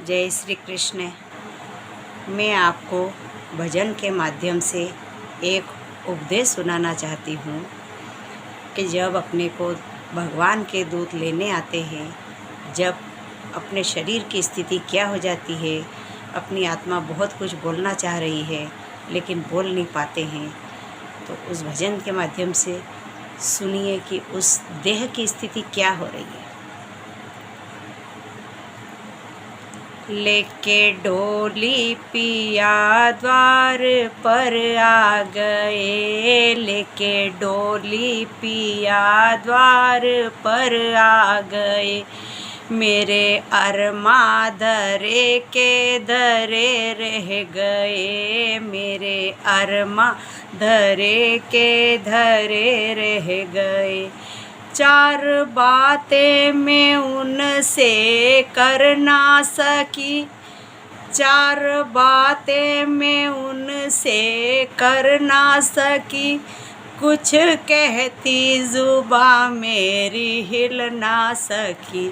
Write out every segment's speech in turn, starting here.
जय श्री कृष्ण। मैं आपको भजन के माध्यम से एक उपदेश सुनाना चाहती हूँ कि जब अपने को भगवान के दूत लेने आते हैं, जब अपने शरीर की स्थिति क्या हो जाती है, अपनी आत्मा बहुत कुछ बोलना चाह रही है लेकिन बोल नहीं पाते हैं, तो उस भजन के माध्यम से सुनिए कि उस देह की स्थिति क्या हो रही है। लेके डोली पिया द्वार पर आ गए, लेके डोली पिया द्वार पर आ गए। मेरे अरमा धरे के धरे रह गए, मेरे अरमा धरे के धरे रह गए। चार बातें मैं उनसे कर ना सकी, चार बातें मैं उनसे कर ना सकी। कुछ कहती जुबां मेरी हिल ना सकी,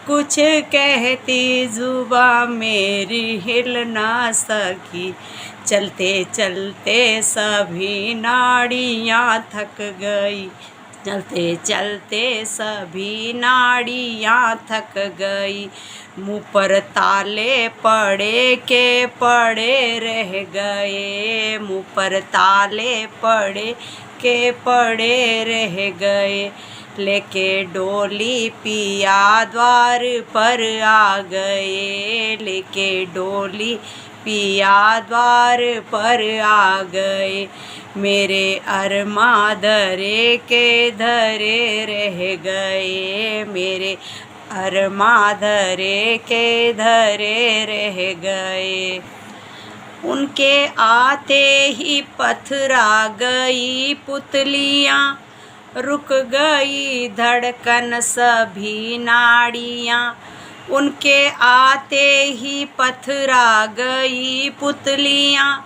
कुछ कहती जुबां मेरी हिल ना सकी। चलते चलते सभी नाड़ियाँ थक गई, चलते चलते सभी नाड़ियाँ थक गई। मुँह पर ताले पड़े के पड़े रह गए, मुँह पर ताले पड़े के पड़े रह गए। लेके डोली पिया द्वार पर आ गए, लेके डोली पिया द्वार पर आ गए। मेरे अरमा धरे के धरे रह गए, मेरे अरमा धरे के धरे रह गए। उनके आते ही पथरा गई पुतलियाँ, रुक गई धड़कन सभी नाड़ियाँ। उनके आते ही पथरा गई पुतलियाँ,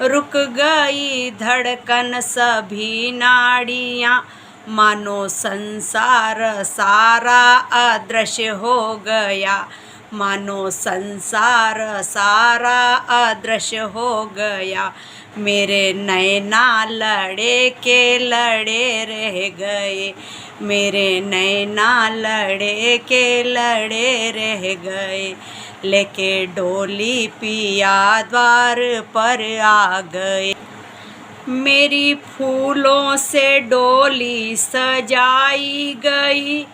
रुक गई धड़कन सभी नाड़ियाँ। मानो संसार सारा अदृश्य हो गया, मानो संसार सारा अदृश्य हो गया। मेरे नैना लड़े के लड़े रह गए, मेरे नैना लड़े के लड़े रह गए। लेके डोली पिया द्वार पर आ गए। मेरी फूलों से डोली सजाई गई,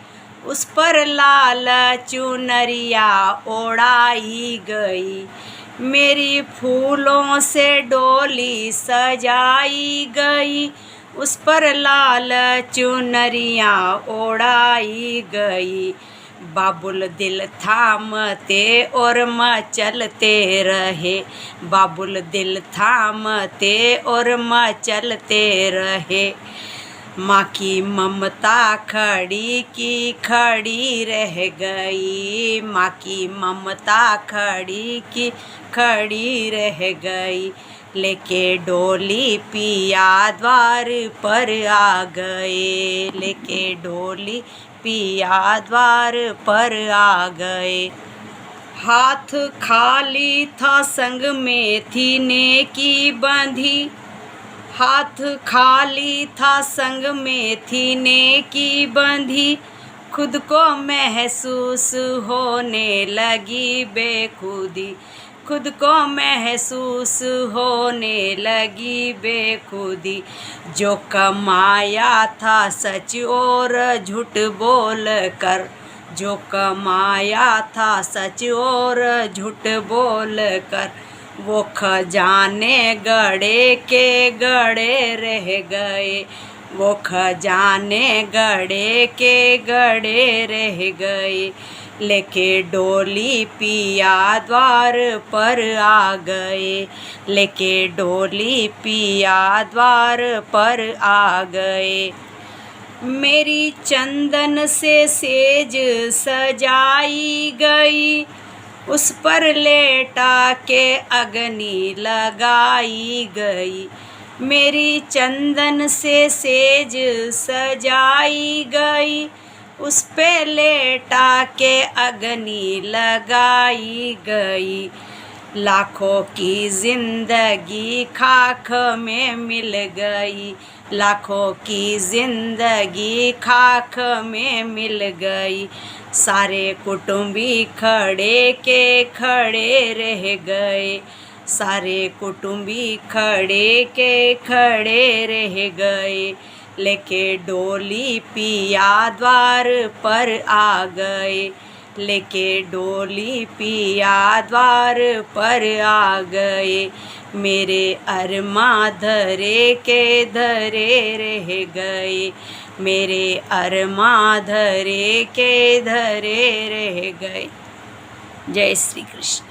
उस पर लाल चुनरिया ओढ़ाई गई। मेरी फूलों से डोली सजाई गई, उस पर लाल चुनरिया ओढ़ाई गई। बाबुल दिल थामते और मचलते रहे, बाबुल दिल थामते और मचलते रहे। माँ की ममता खड़ी की खड़ी रह गई, माँ की ममता खड़ी की खड़ी रह गई। लेके डोली पिया द्वार पर आ गए, लेके डोली पिया द्वार पर आ गए। हाथ खाली था संग में थी नेकी बंधी, हाथ खाली था संग में थी नेकी बंधी। खुद को महसूस होने लगी बेखुदी, खुद को महसूस होने लगी बेखुदी। जो कमाया था सच और झूठ बोल कर, जो कमाया था सच और झूठ बोल कर। वो खजाने गड़े के गड़े रह गए, वो खजाने गड़े के गड़े रह गए। लेके डोली पिया द्वार पर आ गए, लेके डोली पिया द्वार पर आ गए। मेरी चंदन से सेज सजाई गई, उस पर लेटा के अग्नि लगाई गई। मेरी चंदन से सेज सजाई गई, उस पे लेटा के अग्नि लगाई गई। लाखों की जिंदगी खाक में मिल गई, लाखों की जिंदगी खाक में मिल गई। सारे कुटुंबी खड़े के खड़े रह गए, सारे कुटुंबी खड़े के खड़े रह गए। लेके डोली पिया द्वार पर आ गए, लेके डोली पिया द्वार पर आ गए। मेरे अरमा धरे के धरे रह गए, मेरे अरमा धरे के धरे रह गए। जय श्री कृष्ण।